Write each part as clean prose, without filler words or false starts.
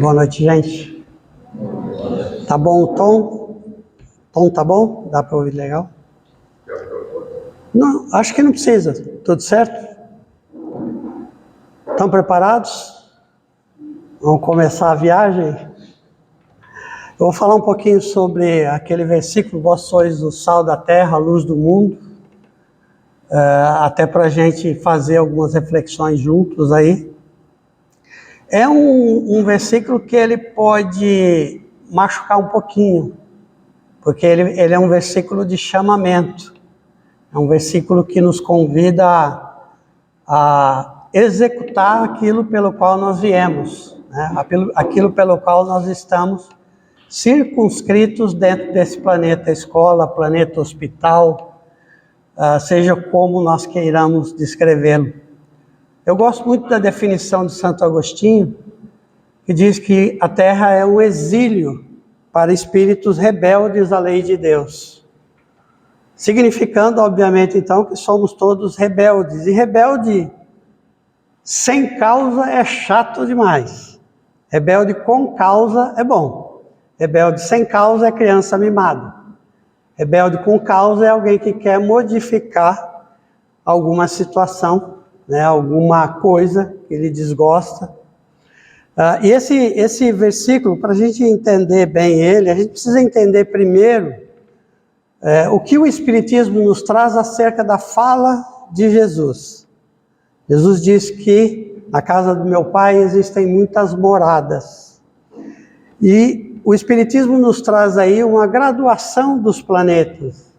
Boa noite, gente. Tá bom o tom? O tom tá bom? Dá para ouvir legal? Não, acho que não precisa. Tudo certo? Estão preparados? Vamos começar a viagem? Eu vou falar um pouquinho sobre aquele versículo: vós sois o sal da terra, a luz do mundo. Até para a gente fazer algumas reflexões juntos aí. É um versículo que ele pode machucar um pouquinho, porque ele é um versículo de chamamento. É um versículo que nos convida a executar aquilo pelo qual nós viemos, né? Aquilo pelo qual nós estamos circunscritos dentro desse planeta escola, planeta hospital, seja como nós queiramos descrevê-lo. Eu gosto muito da definição de Santo Agostinho, que diz que a terra é um exílio para espíritos rebeldes à lei de Deus. Significando, obviamente, então, que somos todos rebeldes. E rebelde sem causa é chato demais. Rebelde com causa é bom. Rebelde sem causa é criança mimada. Rebelde com causa é alguém que quer modificar alguma situação, né, alguma coisa que ele desgosta. E esse versículo, para a gente entender bem ele, a gente precisa entender primeiro o que o Espiritismo nos traz acerca da fala de Jesus. Jesus diz que na casa do meu Pai existem muitas moradas. E o Espiritismo nos traz aí uma graduação dos planetas.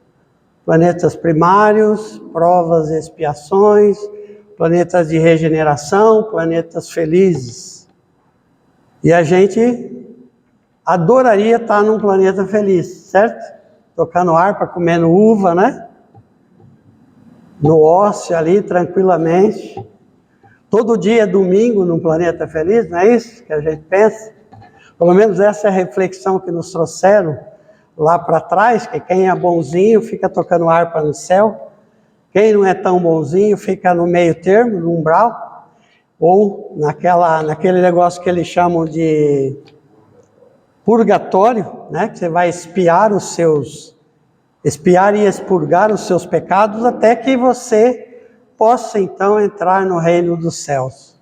Planetas primários, provas e expiações, planetas de regeneração, planetas felizes. E a gente adoraria estar num planeta feliz, certo? Tocando harpa, comendo uva, né? No ócio ali, tranquilamente. Todo dia é domingo num planeta feliz, não é isso que a gente pensa? Pelo menos essa é a reflexão que nos trouxeram lá para trás, que quem é bonzinho fica tocando harpa no céu. Quem não é tão bonzinho fica no meio termo, no umbral, ou naquele negócio que eles chamam de purgatório, né? Que você vai espiar e expurgar os seus pecados até que você possa então entrar no reino dos céus.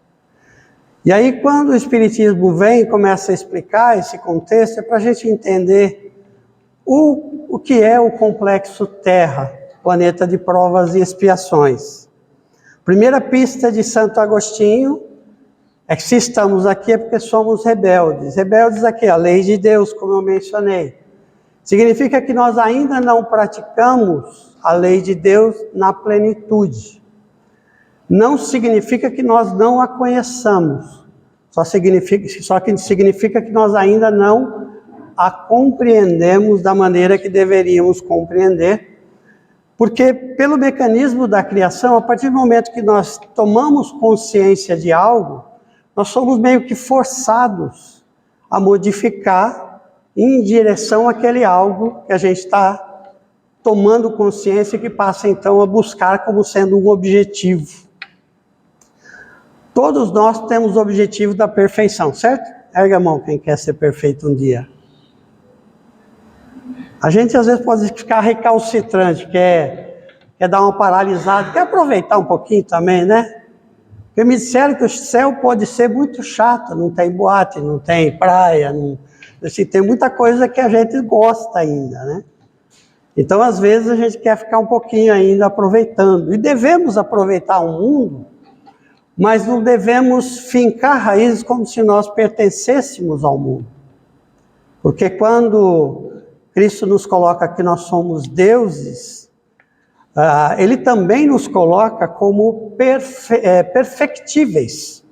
E aí quando o Espiritismo vem e começa a explicar esse contexto, é para a gente entender o que é o complexo Terra, planeta de provas e expiações. Primeira pista de Santo Agostinho é que se estamos aqui é porque somos rebeldes. Rebeldes aqui, a lei de Deus, como eu mencionei. Significa que nós ainda não praticamos a lei de Deus na plenitude. Não significa que nós não a conheçamos. Só que significa que nós ainda não a compreendemos da maneira que deveríamos compreender. Porque pelo mecanismo da criação, a partir do momento que nós tomamos consciência de algo, nós somos meio que forçados a modificar em direção àquele algo que a gente está tomando consciência e que passa então a buscar como sendo um objetivo. Todos nós temos o objetivo da perfeição, certo? Erga a mão quem quer ser perfeito um dia. A gente às vezes pode ficar recalcitrante, quer dar uma paralisada, quer aproveitar um pouquinho também, né? Porque me disseram que o céu pode ser muito chato, não tem boate, não tem praia, assim, tem muita coisa que a gente gosta ainda, né? Então às vezes a gente quer ficar um pouquinho ainda aproveitando, e devemos aproveitar o mundo, mas não devemos fincar raízes como se nós pertencêssemos ao mundo. Porque quando Cristo nos coloca que nós somos deuses, Ele também nos coloca como perfectíveis. Ou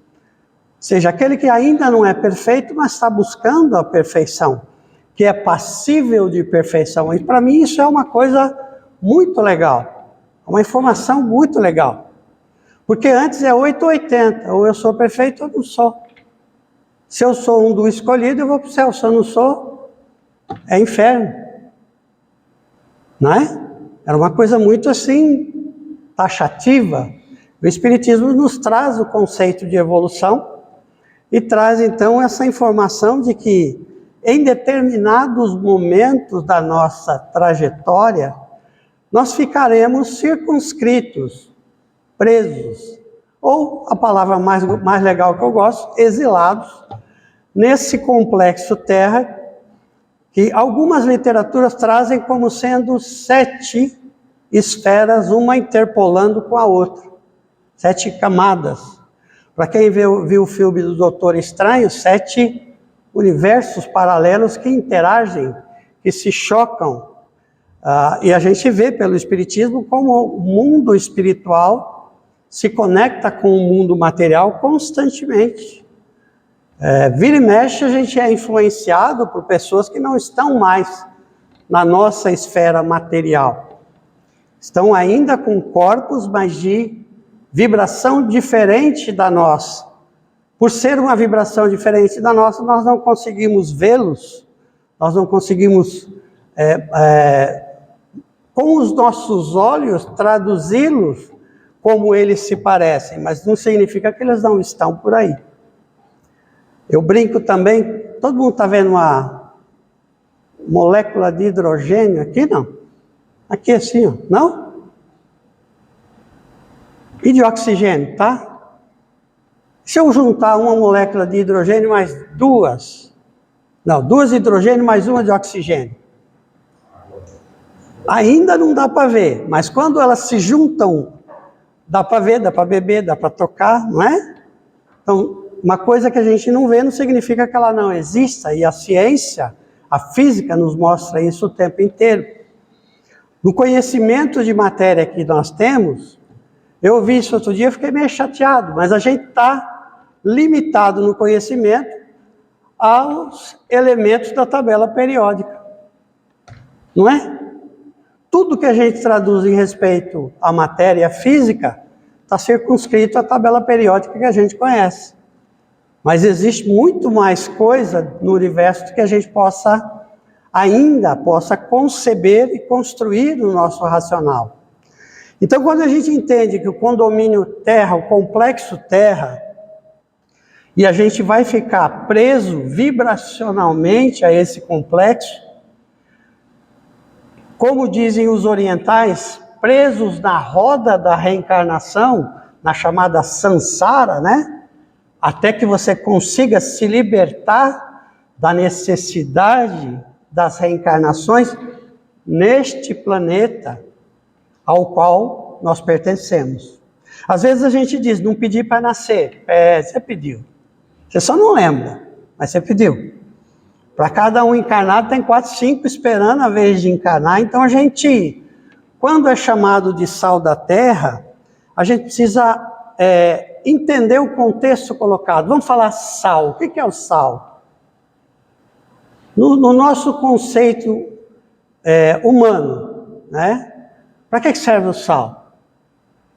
seja, aquele que ainda não é perfeito, mas está buscando a perfeição, que é passível de perfeição. E para mim isso é uma coisa muito legal, uma informação muito legal. Porque antes é 880, ou eu sou perfeito ou não sou. Se eu sou um do escolhido, eu vou para o céu. Se eu não sou, é inferno. Não é? Era uma coisa muito assim, taxativa. O Espiritismo nos traz o conceito de evolução, e traz então essa informação de que em determinados momentos da nossa trajetória, nós ficaremos circunscritos, presos, ou a palavra mais legal que eu gosto, exilados, nesse complexo Terra, que algumas literaturas trazem como sendo 7 esferas, uma interpolando com a outra, 7 camadas. Para quem viu o filme do Doutor Estranho, 7 universos paralelos que interagem, que se chocam. E a gente vê pelo Espiritismo como o mundo espiritual se conecta com o mundo material constantemente. Vira e mexe, a gente é influenciado por pessoas que não estão mais na nossa esfera material. Estão ainda com corpos, mas de vibração diferente da nossa. Por ser uma vibração diferente da nossa, nós não conseguimos vê-los, nós não conseguimos, com os nossos olhos, traduzi-los como eles se parecem, mas não significa que eles não estão por aí. Eu brinco também, todo mundo está vendo uma molécula de hidrogênio aqui, não? Aqui assim, ó, não? E de oxigênio, tá? Se eu juntar uma molécula de hidrogênio mais duas de hidrogênio mais uma de oxigênio, ainda não dá para ver, mas quando elas se juntam, dá para ver, dá para beber, dá para tocar, não é? Então, uma coisa que a gente não vê não significa que ela não exista, e a ciência, a física nos mostra isso o tempo inteiro. No conhecimento de matéria que nós temos, eu ouvi isso outro dia e fiquei meio chateado, mas a gente está limitado no conhecimento aos elementos da tabela periódica, não é? Tudo que a gente traduz em respeito à matéria física está circunscrito à tabela periódica que a gente conhece. Mas existe muito mais coisa no universo que a gente ainda possa conceber e construir no nosso racional. Então, quando a gente entende que o condomínio Terra, o complexo Terra, e a gente vai ficar preso vibracionalmente a esse complexo, como dizem os orientais, presos na roda da reencarnação, na chamada samsara, né? Até que você consiga se libertar da necessidade das reencarnações neste planeta ao qual nós pertencemos. Às vezes a gente diz, não pedi para nascer. Você pediu. Você só não lembra, mas você pediu. Para cada um encarnado tem 4, 5 esperando a vez de encarnar. Então a gente, quando é chamado de sal da terra, a gente precisa entender o contexto colocado. Vamos falar sal. O que é o sal? No nosso conceito humano, né? Para que serve o sal?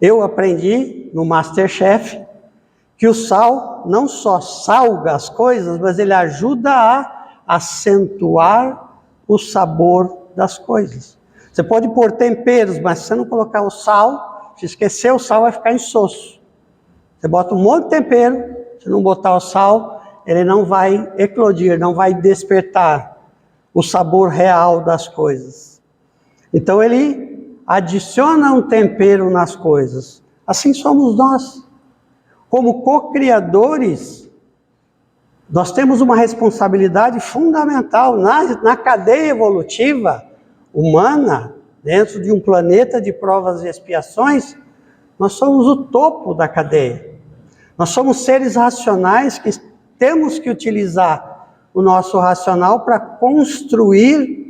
Eu aprendi no MasterChef que o sal não só salga as coisas, mas ele ajuda a acentuar o sabor das coisas. Você pode pôr temperos, mas se você não colocar o sal, se esquecer o sal vai ficar insosso. Você bota um monte de tempero, se não botar o sal, ele não vai eclodir, não vai despertar o sabor real das coisas. Então ele adiciona um tempero nas coisas. Assim somos nós. Como co-criadores, nós temos uma responsabilidade fundamental na cadeia evolutiva humana, dentro de um planeta de provas e expiações. Nós somos o topo da cadeia. Nós somos seres racionais que temos que utilizar o nosso racional para construir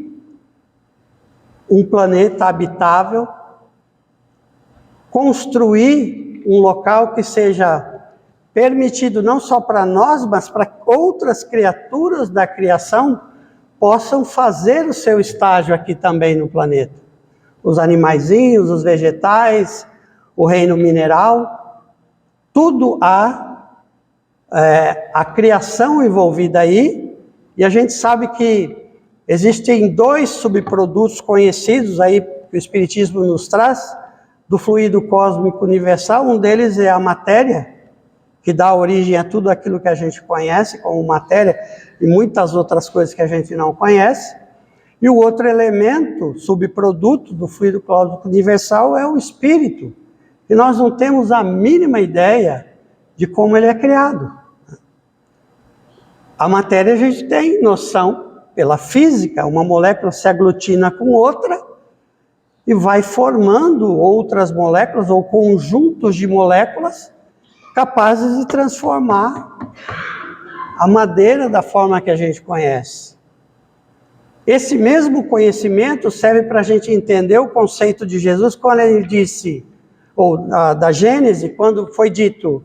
um planeta habitável, construir um local que seja permitido não só para nós, mas para outras criaturas da criação possam fazer o seu estágio aqui também no planeta. Os animaizinhos, os vegetais, o reino mineral, tudo há a criação envolvida aí, e a gente sabe que existem 2 subprodutos conhecidos aí que o Espiritismo nos traz, do fluido cósmico universal. Um deles é a matéria, que dá origem a tudo aquilo que a gente conhece como matéria e muitas outras coisas que a gente não conhece. E o outro elemento, subproduto do fluido cósmico universal é o espírito. E nós não temos a mínima ideia de como ele é criado. A matéria a gente tem noção pela física, uma molécula se aglutina com outra e vai formando outras moléculas ou conjuntos de moléculas capazes de transformar a madeira da forma que a gente conhece. Esse mesmo conhecimento serve para a gente entender o conceito de Jesus quando ele disse, ou da Gênese, quando foi dito: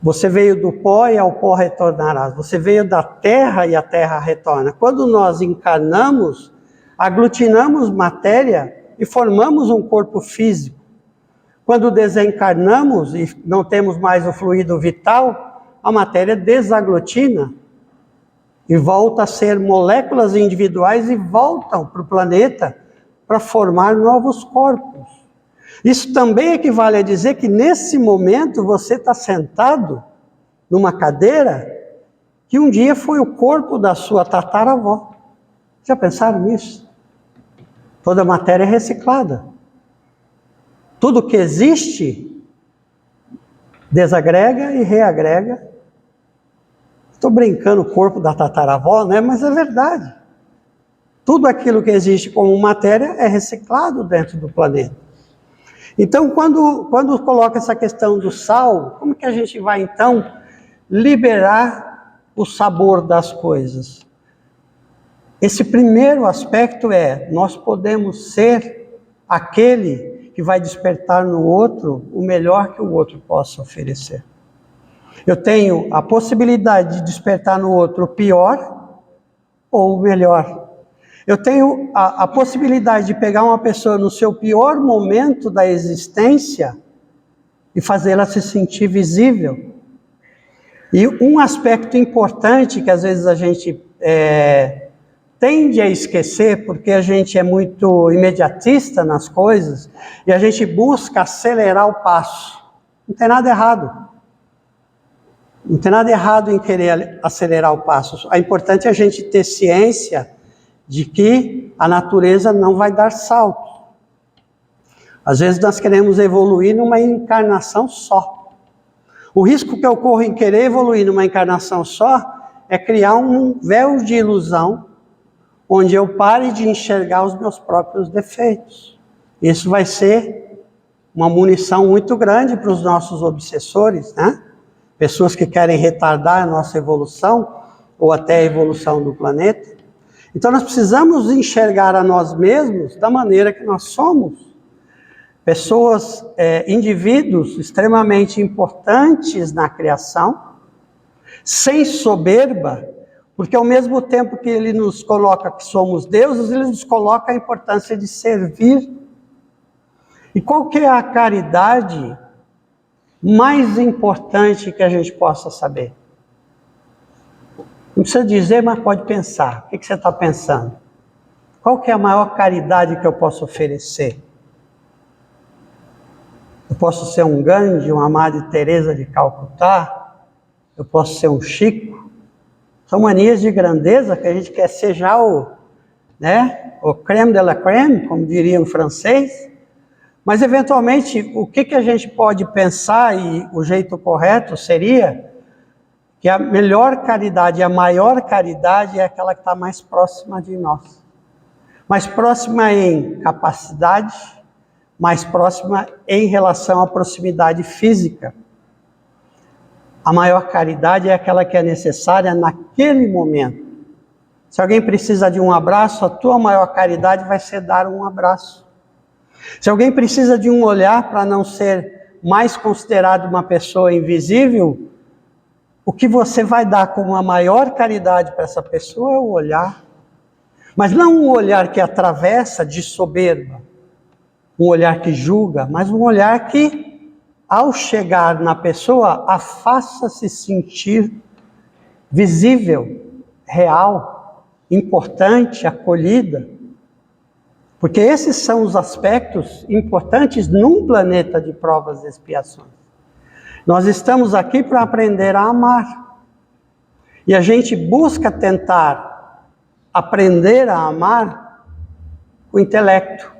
você veio do pó e ao pó retornarás. Você veio da terra e a terra retorna. Quando nós encarnamos, aglutinamos matéria e formamos um corpo físico. Quando desencarnamos e não temos mais o fluido vital, a matéria desaglutina e volta a ser moléculas individuais e voltam para o planeta para formar novos corpos. Isso também equivale a dizer que nesse momento você está sentado numa cadeira que um dia foi o corpo da sua tataravó. Já pensaram nisso? Toda a matéria é reciclada. Tudo que existe desagrega e reagrega. Estou brincando o corpo da tataravó, né? Mas é verdade. Tudo aquilo que existe como matéria é reciclado dentro do planeta. Então, quando coloca essa questão do sal, como que a gente vai, então, liberar o sabor das coisas? Esse primeiro aspecto é, nós podemos ser aquele que vai despertar no outro o melhor que o outro possa oferecer. Eu tenho a possibilidade de despertar no outro o pior ou o melhor. Eu tenho a possibilidade de pegar uma pessoa no seu pior momento da existência e fazê-la se sentir visível. E um aspecto importante que às vezes a gente tende a esquecer, porque a gente é muito imediatista nas coisas, e a gente busca acelerar o passo. Não tem nada errado. Não tem nada errado em querer acelerar o passo. O importante é a gente ter ciência de que a natureza não vai dar salto. Às vezes nós queremos evoluir numa encarnação só. O risco que ocorre em querer evoluir numa encarnação só é criar um véu de ilusão onde eu pare de enxergar os meus próprios defeitos. Isso vai ser uma munição muito grande para os nossos obsessores, né? Pessoas que querem retardar a nossa evolução ou até a evolução do planeta. Então nós precisamos enxergar a nós mesmos da maneira que nós somos. Pessoas, indivíduos extremamente importantes na criação, sem soberba, porque ao mesmo tempo que ele nos coloca que somos deuses, ele nos coloca a importância de servir. E qual que é a caridade mais importante que a gente possa saber? Não precisa dizer, mas pode pensar. O que você está pensando? Qual que é a maior caridade que eu posso oferecer? Eu posso ser um Gandhi, uma Madre Teresa de Calcutá? Eu posso ser um Chico? São manias de grandeza que a gente quer ser já o crème de la crème, como diria em francês. Mas, eventualmente, o que a gente pode pensar, e o jeito correto seria que a melhor caridade, a maior caridade é aquela que está mais próxima de nós. Mais próxima em capacidade, mais próxima em relação à proximidade física. A maior caridade é aquela que é necessária naquele momento. Se alguém precisa de um abraço, a tua maior caridade vai ser dar um abraço. Se alguém precisa de um olhar para não ser mais considerado uma pessoa invisível, o que você vai dar como a maior caridade para essa pessoa é o olhar. Mas não um olhar que atravessa de soberba, um olhar que julga, mas um olhar que, ao chegar na pessoa, a faça se sentir visível, real, importante, acolhida. Porque esses são os aspectos importantes num planeta de provas e expiações. Nós estamos aqui para aprender a amar. E a gente busca tentar aprender a amar com o intelecto.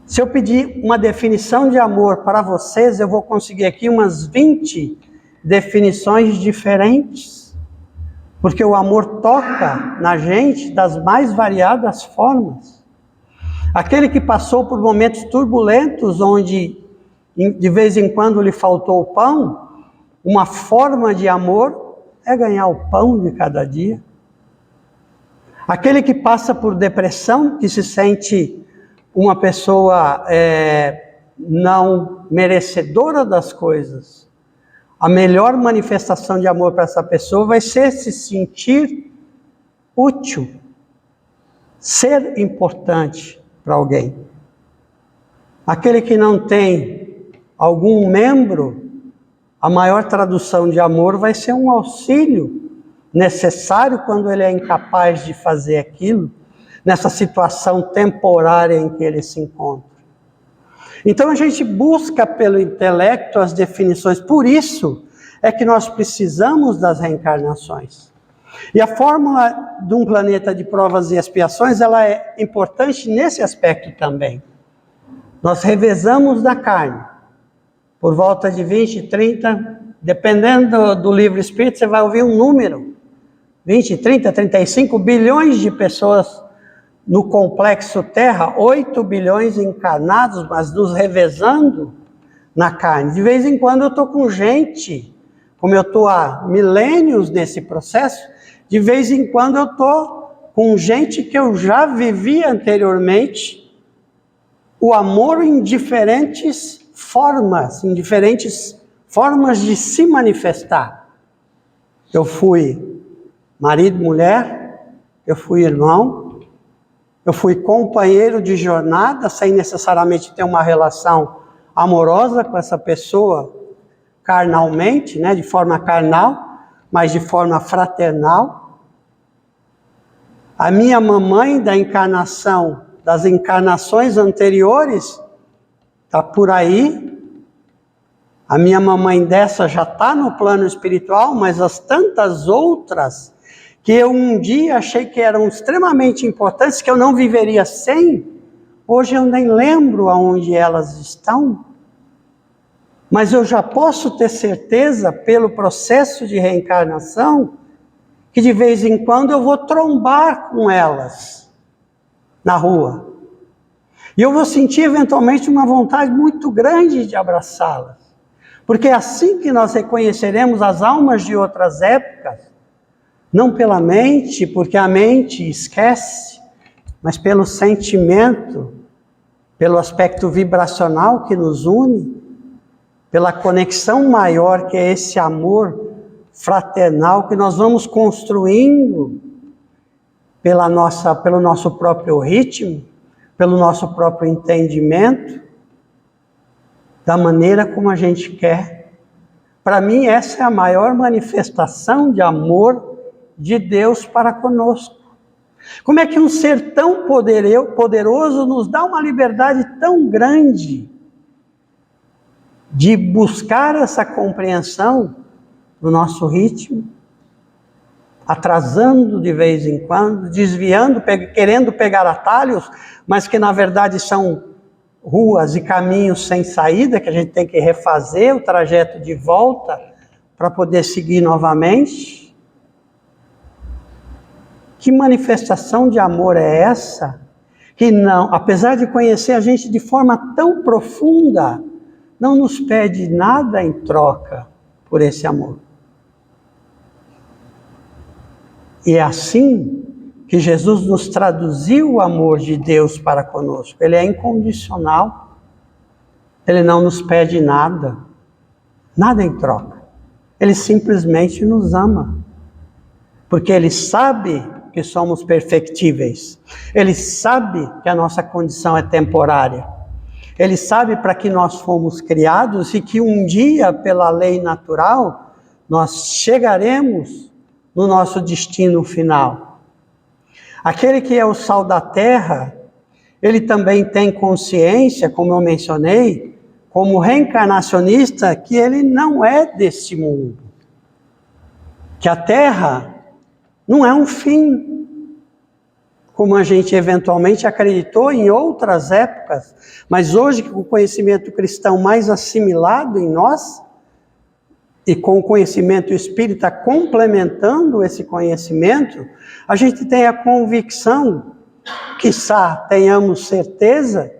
Se eu pedir uma definição de amor para vocês, eu vou conseguir aqui umas 20 definições diferentes. Porque o amor toca na gente das mais variadas formas. Aquele que passou por momentos turbulentos, onde de vez em quando lhe faltou o pão, uma forma de amor é ganhar o pão de cada dia. Aquele que passa por depressão, que se sente uma pessoa não merecedora das coisas, a melhor manifestação de amor para essa pessoa vai ser se sentir útil, ser importante para alguém. Aquele que não tem algum membro, a maior tradução de amor vai ser um auxílio necessário quando ele é incapaz de fazer aquilo, nessa situação temporária em que ele se encontra. Então a gente busca pelo intelecto as definições, por isso é que nós precisamos das reencarnações. E a fórmula de um planeta de provas e expiações, ela é importante nesse aspecto também. Nós revezamos da carne, por volta de 20, 30, dependendo do livro espírita, você vai ouvir um número, 20, 30, 35 bilhões de pessoas no complexo Terra, 8 bilhões encarnados, mas nos revezando na carne. De vez em quando eu estou com gente, como eu estou há milênios nesse processo, de vez em quando eu estou com gente que eu já vivi anteriormente, o amor em diferentes formas de se manifestar. Eu fui marido, mulher, eu fui irmão, eu fui companheiro de jornada, sem necessariamente ter uma relação amorosa com essa pessoa carnalmente, né, de forma carnal, mas de forma fraternal. A minha mamãe da encarnação, das encarnações anteriores, está por aí. A minha mamãe dessa já está no plano espiritual, mas as tantas outras que eu um dia achei que eram extremamente importantes, que eu não viveria sem, hoje eu nem lembro aonde elas estão. Mas eu já posso ter certeza, pelo processo de reencarnação, que de vez em quando eu vou trombar com elas na rua. E eu vou sentir eventualmente uma vontade muito grande de abraçá-las. Porque é assim que nós reconheceremos as almas de outras épocas, não pela mente, porque a mente esquece, mas pelo sentimento, pelo aspecto vibracional que nos une, pela conexão maior que é esse amor fraternal que nós vamos construindo pelo nosso próprio ritmo, pelo nosso próprio entendimento, da maneira como a gente quer. Para mim, essa é a maior manifestação de amor de Deus para conosco. Como é que um ser tão poderoso nos dá uma liberdade tão grande de buscar essa compreensão no nosso ritmo, atrasando de vez em quando, desviando, querendo pegar atalhos, mas que na verdade são ruas e caminhos sem saída, que a gente tem que refazer o trajeto de volta para poder seguir novamente. Que manifestação de amor é essa? Que não, apesar de conhecer a gente de forma tão profunda, não nos pede nada em troca por esse amor. E é assim que Jesus nos traduziu o amor de Deus para conosco. Ele é incondicional. Ele não nos pede nada, nada em troca. Ele simplesmente nos ama. Porque Ele sabe que somos perfectíveis. Ele sabe que a nossa condição é temporária. Ele sabe para que nós fomos criados e que um dia, pela lei natural, nós chegaremos no nosso destino final. Aquele que é o sal da terra, ele também tem consciência, como eu mencionei, como reencarnacionista, que ele não é deste mundo. Que a Terra não é um fim, como a gente eventualmente acreditou em outras épocas, mas hoje, com o conhecimento cristão mais assimilado em nós, e com o conhecimento espírita complementando esse conhecimento, a gente tem a convicção, quiçá tenhamos certeza,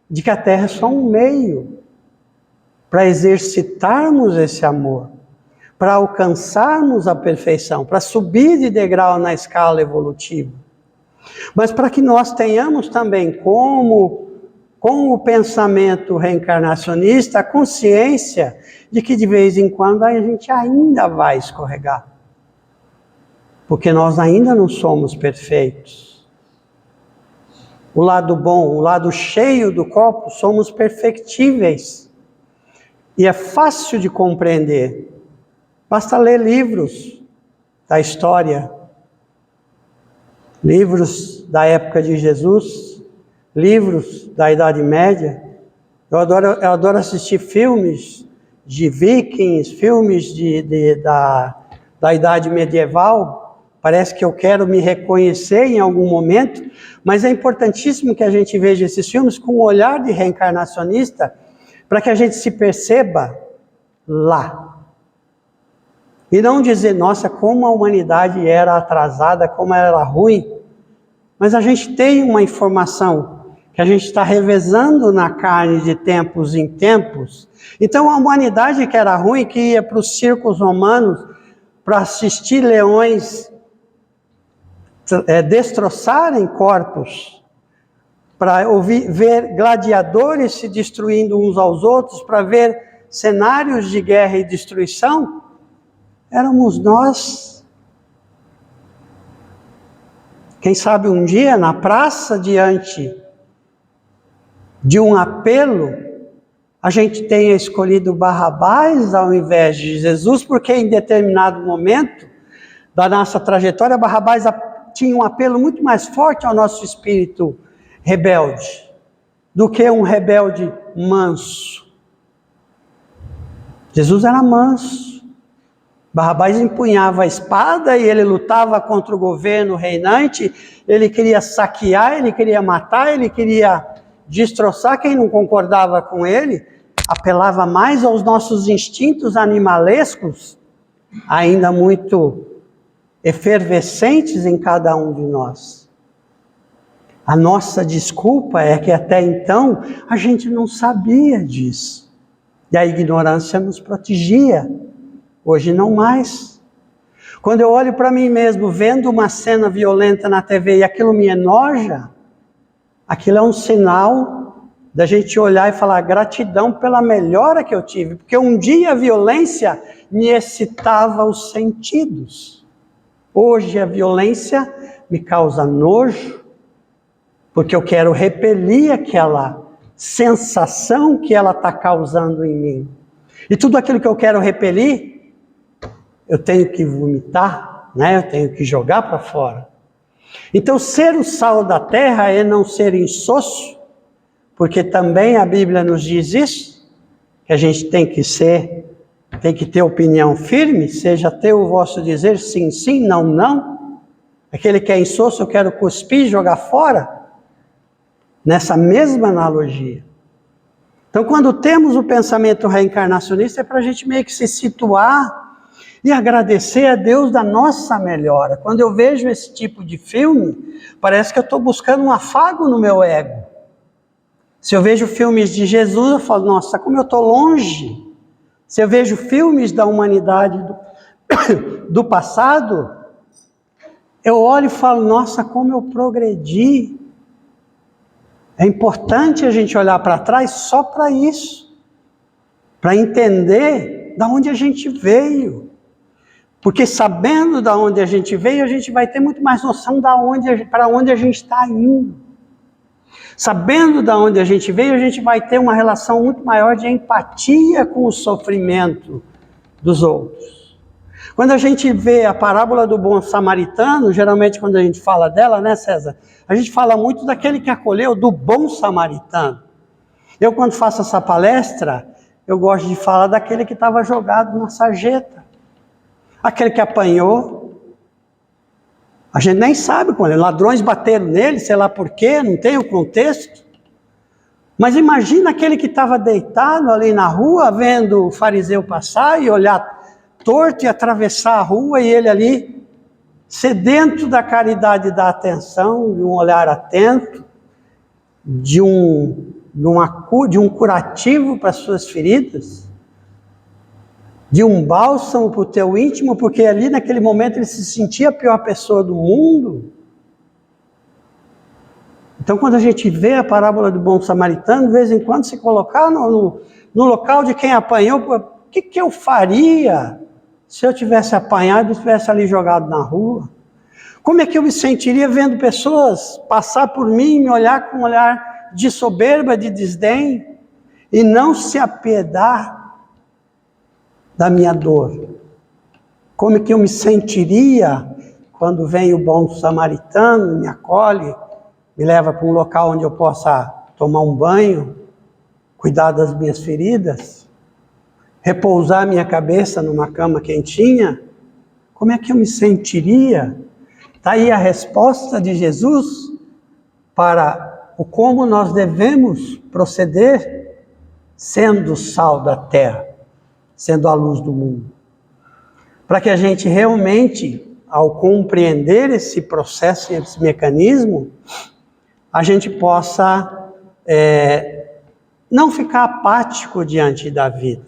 de que a Terra é só um meio para exercitarmos esse amor, para alcançarmos a perfeição, para subir de degrau na escala evolutiva. Mas para que nós tenhamos também, com o pensamento reencarnacionista, a consciência de que de vez em quando a gente ainda vai escorregar. Porque nós ainda não somos perfeitos. O lado bom, o lado cheio do copo, somos perfectíveis. E é fácil de compreender. Basta ler livros da história, livros da época de Jesus, livros da Idade Média. Eu adoro assistir filmes de vikings, filmes da Idade Medieval. Parece que eu quero me reconhecer em algum momento, mas é importantíssimo que a gente veja esses filmes com um olhar de reencarnacionista, para que a gente se perceba lá. E não dizer, nossa, como a humanidade era atrasada, como ela era ruim. Mas a gente tem uma informação que a gente está revezando na carne de tempos em tempos. Então a humanidade que era ruim, que ia para os circos romanos para assistir leões destroçarem corpos, para ver gladiadores se destruindo uns aos outros, para ver cenários de guerra e destruição, éramos nós. Quem sabe um dia, na praça, diante de um apelo, a gente tenha escolhido Barrabás ao invés de Jesus, porque em determinado momento da nossa trajetória, Barrabás tinha um apelo muito mais forte ao nosso espírito rebelde, do que um rebelde manso. Jesus era manso. Barrabás empunhava a espada e ele lutava contra o governo reinante, ele queria saquear, ele queria matar, ele queria destroçar quem não concordava com ele, apelava mais aos nossos instintos animalescos, ainda muito efervescentes em cada um de nós. A nossa desculpa é que até então a gente não sabia disso, e a ignorância nos protegia. Hoje não mais. Quando eu olho para mim mesmo, vendo uma cena violenta na TV e aquilo me enoja, aquilo é um sinal da gente olhar e falar gratidão pela melhora que eu tive, porque um dia a violência me excitava os sentidos. Hoje a violência me causa nojo, porque eu quero repelir aquela sensação que ela está causando em mim. E tudo aquilo que eu quero repelir, eu tenho que vomitar, né? Eu tenho que jogar para fora. Então, ser o sal da terra é não ser insosso, porque também a Bíblia nos diz isso, que a gente tem que ter opinião firme, seja ter o vosso dizer sim, sim, não, não. Aquele que é insosso, eu quero cuspir e jogar fora. Nessa mesma analogia. Então, quando temos o pensamento reencarnacionista, é para a gente meio que se situar e agradecer a Deus da nossa melhora. Quando eu vejo esse tipo de filme, parece que eu estou buscando um afago no meu ego. Se eu vejo filmes de Jesus, eu falo, nossa, como eu estou longe. Se eu vejo filmes da humanidade do passado, eu olho e falo, nossa, como eu progredi. É importante a gente olhar para trás só para isso, para entender de onde a gente veio. Porque sabendo de onde a gente veio, a gente vai ter muito mais noção para onde a gente está indo. Sabendo de onde a gente veio, a gente vai ter uma relação muito maior de empatia com o sofrimento dos outros. Quando a gente vê a parábola do bom samaritano, geralmente quando a gente fala dela, né, César? A gente fala muito daquele que acolheu, do bom samaritano. Eu, quando faço essa palestra, eu gosto de falar daquele que estava jogado na sarjeta. Aquele que apanhou. A gente nem sabe quando. Ladrões bateram nele, sei lá por quê, não tem o contexto. Mas imagina aquele que estava deitado ali na rua, vendo o fariseu passar e olhar torto e atravessar a rua, e ele ali, sedento da caridade e da atenção, de um olhar atento, de um curativo para as suas feridas, de um bálsamo para o teu íntimo, porque ali naquele momento ele se sentia a pior pessoa do mundo. Então, quando a gente vê a parábola do bom samaritano, de vez em quando se colocar no local de quem apanhou, o que eu faria se eu tivesse apanhado e estivesse ali jogado na rua? Como é que eu me sentiria vendo pessoas passar por mim e me olhar com um olhar de soberba, de desdém, e não se apiedar da minha dor? Como é que eu me sentiria quando vem o bom samaritano, me acolhe, me leva para um local onde eu possa tomar um banho, cuidar das minhas feridas, repousar minha cabeça numa cama quentinha? Como é que eu me sentiria? Está aí a resposta de Jesus para o como nós devemos proceder sendo o sal da terra, sendo a luz do mundo. Para que a gente realmente, ao compreender esse processo e esse mecanismo, a gente possa não ficar apático diante da vida.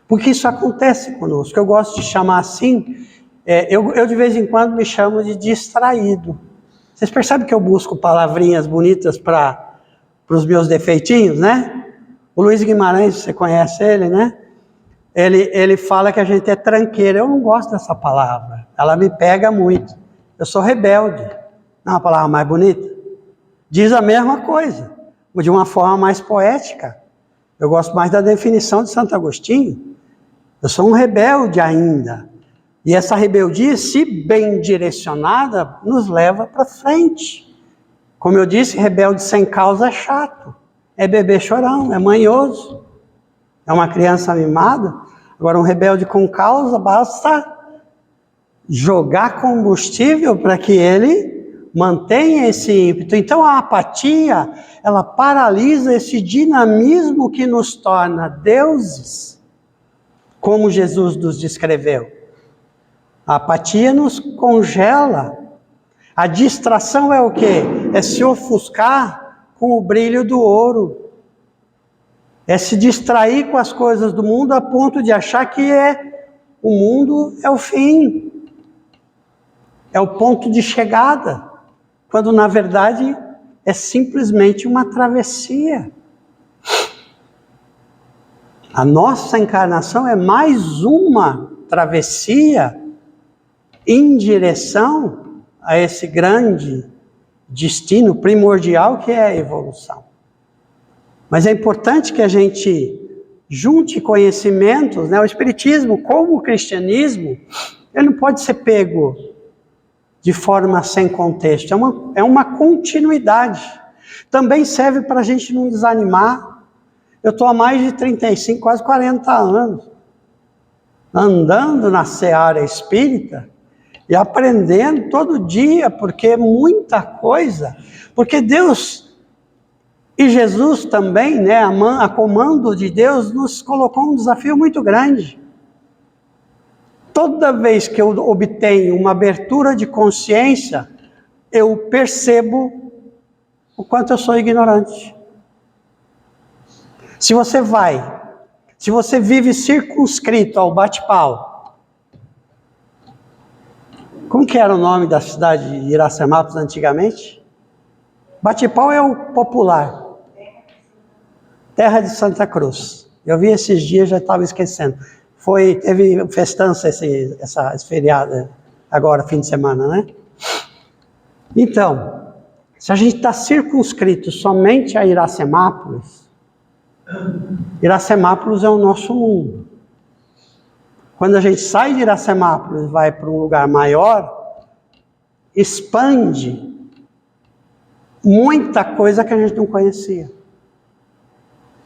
Porque isso acontece conosco. Eu gosto de chamar assim, eu de vez em quando me chamo de distraído. Vocês percebem que eu busco palavrinhas bonitas para os meus defeitinhos, né? O Luiz Guimarães, você conhece ele, né? Ele fala que a gente é tranqueiro. Eu não gosto dessa palavra. Ela me pega muito. Eu sou rebelde. Não é uma palavra mais bonita? Diz a mesma coisa, mas de uma forma mais poética. Eu gosto mais da definição de Santo Agostinho. Eu sou um rebelde ainda. E essa rebeldia, se bem direcionada, nos leva para frente. Como eu disse, rebelde sem causa é chato. É bebê chorão, é manhoso. É uma criança mimada. Agora, um rebelde com causa, basta jogar combustível para que ele mantenha esse ímpeto. Então a apatia, ela paralisa esse dinamismo que nos torna deuses, como Jesus nos descreveu. A apatia nos congela. A distração é o quê? É se ofuscar com o brilho do ouro. É se distrair com as coisas do mundo a ponto de achar que o mundo é o fim. É o ponto de chegada. Quando na verdade é simplesmente uma travessia. A nossa encarnação é mais uma travessia em direção a esse grande destino primordial que é a evolução. Mas é importante que a gente junte conhecimentos, né? O Espiritismo, como o cristianismo, ele não pode ser pego de forma sem contexto, é uma continuidade. Também serve para a gente não desanimar. Eu estou há mais de 35, quase 40 anos, andando na seara espírita e aprendendo todo dia, porque é muita coisa. Porque Deus e Jesus também, né, a comando de Deus, nos colocou um desafio muito grande. Toda vez que eu obtenho uma abertura de consciência, eu percebo o quanto eu sou ignorante. Se você vive circunscrito ao bate-pau, como que era o nome da cidade de Iracemápolis antigamente? Bate-pau é o popular. Terra de Santa Cruz. Eu vi esses dias, já estava esquecendo. Teve festança esse feriado, agora, fim de semana, né? Então, se a gente está circunscrito somente a Iracemápolis, Iracemápolis é o nosso mundo. Quando a gente sai de Iracemápolis e vai para um lugar maior, expande muita coisa que a gente não conhecia.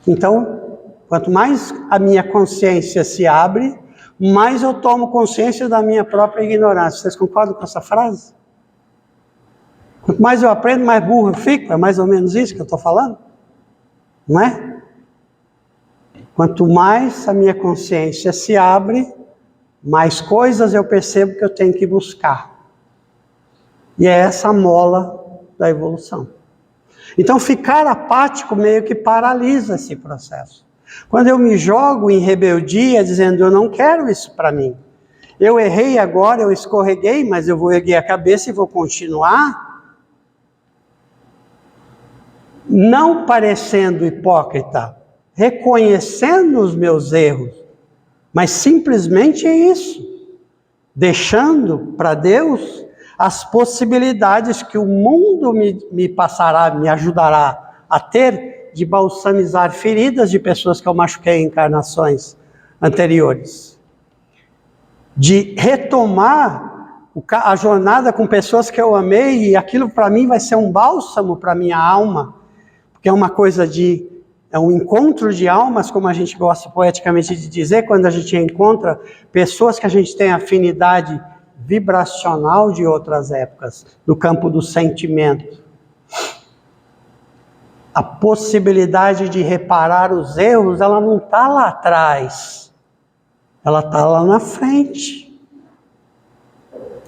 Então, quanto mais a minha consciência se abre, mais eu tomo consciência da minha própria ignorância. Vocês concordam com essa frase? Quanto mais eu aprendo, mais burro eu fico. É mais ou menos isso que eu estou falando? Não é? Quanto mais a minha consciência se abre, mais coisas eu percebo que eu tenho que buscar. E é essa a mola da evolução. Então, ficar apático meio que paralisa esse processo. Quando eu me jogo em rebeldia, dizendo, eu não quero isso para mim. Eu errei agora, eu escorreguei, mas eu vou erguer a cabeça e vou continuar. Não parecendo hipócrita, reconhecendo os meus erros, mas simplesmente é isso. Deixando para Deus as possibilidades que o mundo me passará, me ajudará a ter de balsamizar feridas de pessoas que eu machuquei em encarnações anteriores. De retomar a jornada com pessoas que eu amei, e aquilo para mim vai ser um bálsamo para a minha alma, porque é uma coisa é um encontro de almas, como a gente gosta poeticamente de dizer, quando a gente encontra pessoas que a gente tem afinidade vibracional de outras épocas, no campo do sentimento. A possibilidade de reparar os erros, ela não está lá atrás, ela está lá na frente.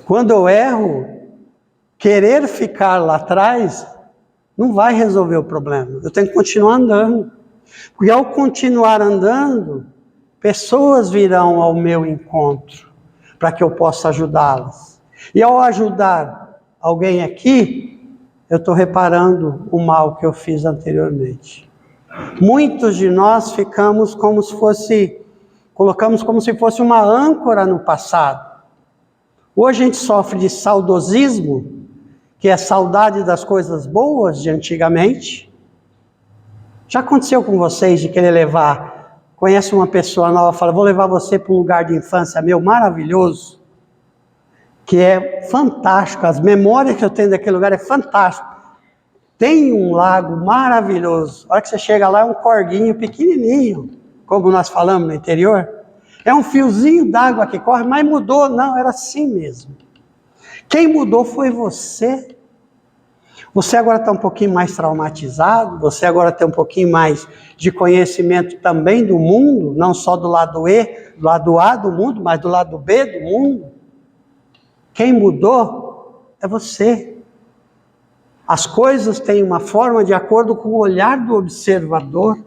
Quando eu erro, querer ficar lá atrás não vai resolver o problema. Eu tenho que continuar andando. Porque ao continuar andando, pessoas virão ao meu encontro para que eu possa ajudá-las. E ao ajudar alguém aqui, eu estou reparando o mal que eu fiz anteriormente. Muitos de nós ficamos colocamos como se fosse uma âncora no passado. Hoje a gente sofre de saudosismo, que é saudade das coisas boas de antigamente. Já aconteceu com vocês de querer conhece uma pessoa nova, fala, vou levar você para um lugar de infância meu maravilhoso, que é fantástico, as memórias que eu tenho daquele lugar é fantástico. Tem um lago maravilhoso, a hora que você chega lá é um corguinho pequenininho, como nós falamos no interior, é um fiozinho d'água que corre, mas mudou, não, era assim mesmo. Quem mudou foi você. Você agora está um pouquinho mais traumatizado, você agora tem um pouquinho mais de conhecimento também do mundo, não só do lado do lado A do mundo, mas do lado B do mundo. Quem mudou é você. As coisas têm uma forma de acordo com o olhar do observador.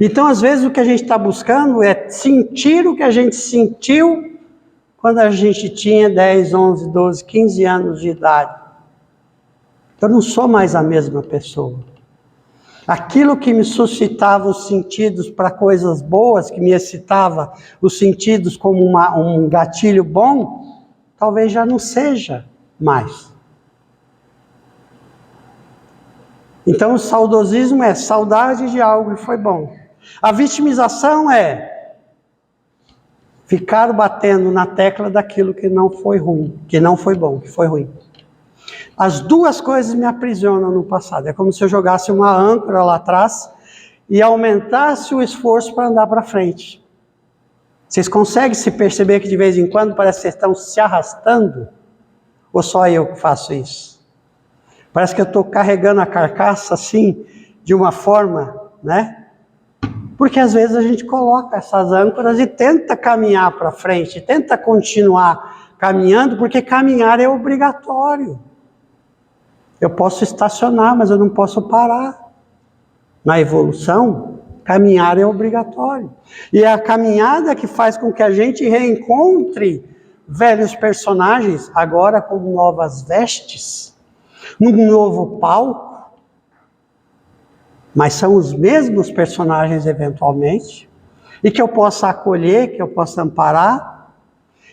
Então, às vezes, o que a gente está buscando é sentir o que a gente sentiu quando a gente tinha 10, 11, 12, 15 anos de idade. Eu não sou mais a mesma pessoa. Aquilo que me suscitava os sentidos para coisas boas, que me excitava os sentidos como um gatilho bom, talvez já não seja mais. Então o saudosismo é saudade de algo que foi bom. A vitimização é ficar batendo na tecla daquilo que não foi ruim, que não foi bom, que foi ruim. As duas coisas me aprisionam no passado. É como se eu jogasse uma âncora lá atrás e aumentasse o esforço para andar para frente. Vocês conseguem se perceber que de vez em quando parece que vocês estão se arrastando? Ou só eu que faço isso? Parece que eu estou carregando a carcaça assim, de uma forma, né? Porque às vezes a gente coloca essas âncoras e tenta caminhar para frente, tenta continuar caminhando, porque caminhar é obrigatório. Eu posso estacionar, mas eu não posso parar. Na evolução, caminhar é obrigatório. E é a caminhada que faz com que a gente reencontre velhos personagens, agora com novas vestes, num novo palco. Mas são os mesmos personagens eventualmente, e que eu possa acolher, que eu possa amparar.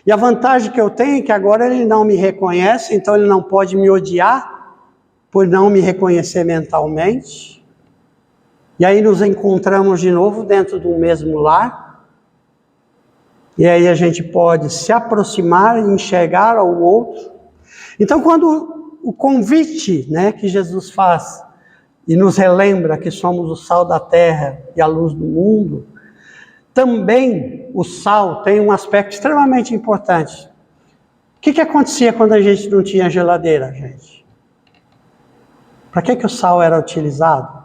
E a vantagem que eu tenho é que agora ele não me reconhece, então ele não pode me odiar, por não me reconhecer mentalmente. E aí nos encontramos de novo dentro do mesmo lar. E aí a gente pode se aproximar e enxergar ao outro. Então quando o convite, né, que Jesus faz, e nos relembra que somos o sal da terra e a luz do mundo, também o sal tem um aspecto extremamente importante. O que acontecia quando a gente não tinha geladeira, gente? Para que o sal era utilizado?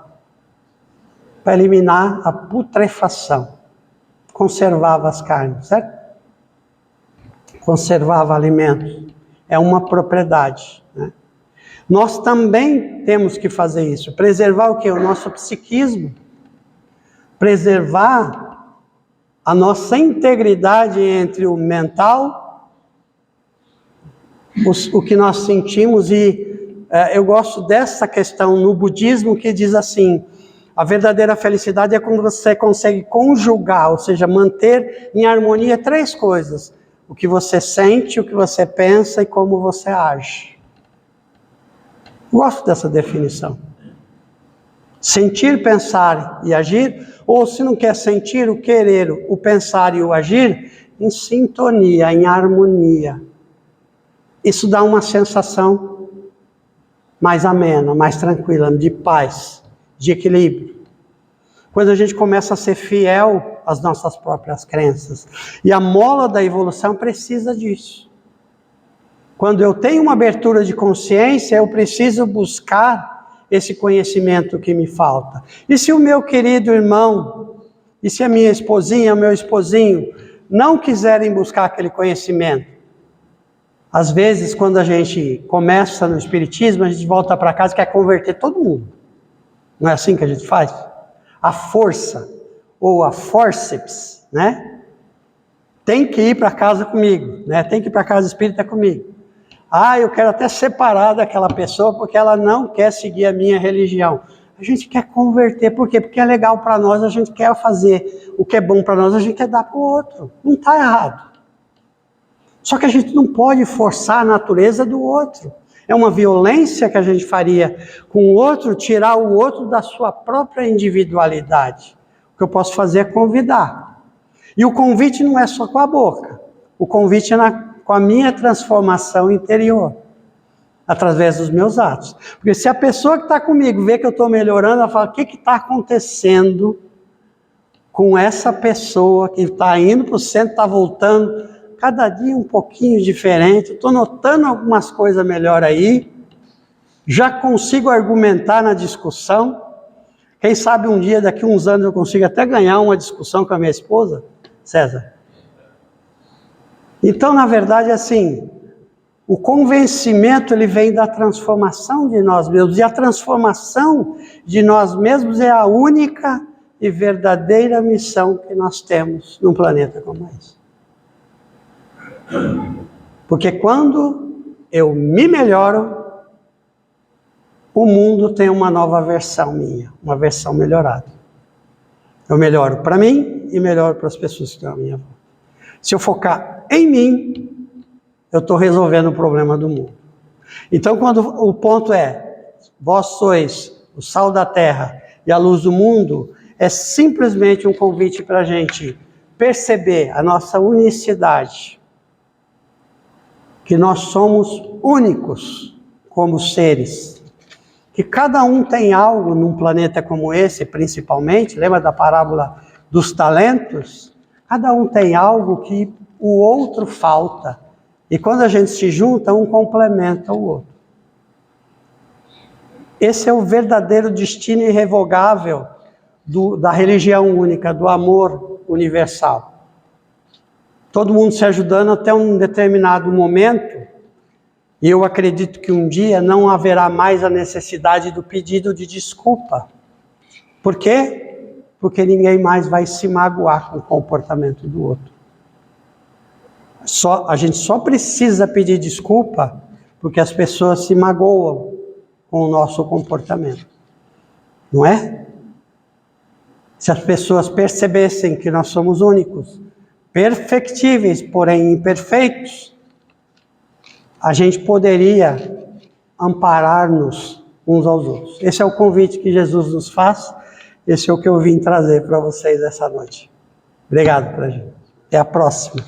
Para eliminar a putrefação. Conservava as carnes, certo? Conservava alimentos. É uma propriedade, né? Nós também temos que fazer isso. Preservar o quê? O nosso psiquismo. Preservar a nossa integridade entre o mental, o que nós sentimos. E eu gosto dessa questão no budismo que diz assim: a verdadeira felicidade é quando você consegue conjugar, ou seja, manter em harmonia 3 coisas: o que você sente, o que você pensa e como você age. Gosto dessa definição. Sentir, pensar e agir, ou se não quer sentir, o querer, o pensar e o agir, em sintonia, em harmonia. Isso dá uma sensação mais amena, mais tranquila, de paz, de equilíbrio. Quando a gente começa a ser fiel às nossas próprias crenças. E a mola da evolução precisa disso. Quando eu tenho uma abertura de consciência, eu preciso buscar esse conhecimento que me falta. E se o meu querido irmão, e se a minha esposinha, o meu esposinho, não quiserem buscar aquele conhecimento? Às vezes, quando a gente começa no espiritismo, a gente volta para casa e quer converter todo mundo. Não é assim que a gente faz? A força, ou a forceps, né? Tem que ir para casa comigo, né? Tem que ir para casa espírita comigo. Eu quero até separar daquela pessoa porque ela não quer seguir a minha religião. A gente quer converter, por quê? Porque é legal para nós, a gente quer fazer o que é bom para nós, a gente quer dar para o outro. Não está errado. Só que a gente não pode forçar a natureza do outro. É uma violência que a gente faria com o outro, tirar o outro da sua própria individualidade. O que eu posso fazer é convidar. E o convite não é só com a boca. O convite é com a minha transformação interior, através dos meus atos. Porque se a pessoa que está comigo vê que eu estou melhorando, ela fala: o que está acontecendo com essa pessoa que está indo para o centro, está voltando, cada dia um pouquinho diferente, estou notando algumas coisas melhor aí, já consigo argumentar na discussão. Quem sabe um dia, daqui a uns anos, eu consigo até ganhar uma discussão com a minha esposa, César. Então, na verdade, assim, o convencimento ele vem da transformação de nós mesmos, e a transformação de nós mesmos é a única e verdadeira missão que nós temos num planeta como esse. Porque quando eu me melhoro, o mundo tem uma nova versão minha, uma versão melhorada. Eu melhoro para mim e melhoro para as pessoas que estão à minha volta. Se eu focar em mim, eu estou resolvendo o problema do mundo. Então, quando o ponto é: vós sois o sal da terra e a luz do mundo, é simplesmente um convite para a gente perceber a nossa unicidade, que nós somos únicos como seres, que cada um tem algo num planeta como esse, principalmente, lembra da parábola dos talentos? Cada um tem algo que o outro falta. E quando a gente se junta, um complementa o outro. Esse é o verdadeiro destino irrevogável da religião única, do amor universal. Todo mundo se ajudando até um determinado momento, e eu acredito que um dia não haverá mais a necessidade do pedido de desculpa. Por quê? Porque ninguém mais vai se magoar com o comportamento do outro. A gente só precisa pedir desculpa porque as pessoas se magoam com o nosso comportamento. Não é? Se as pessoas percebessem que nós somos únicos, perfectíveis, porém imperfeitos, a gente poderia amparar-nos uns aos outros. Esse é o convite que Jesus nos faz. Esse é o que eu vim trazer para vocês essa noite. Obrigado, gente. Até a próxima.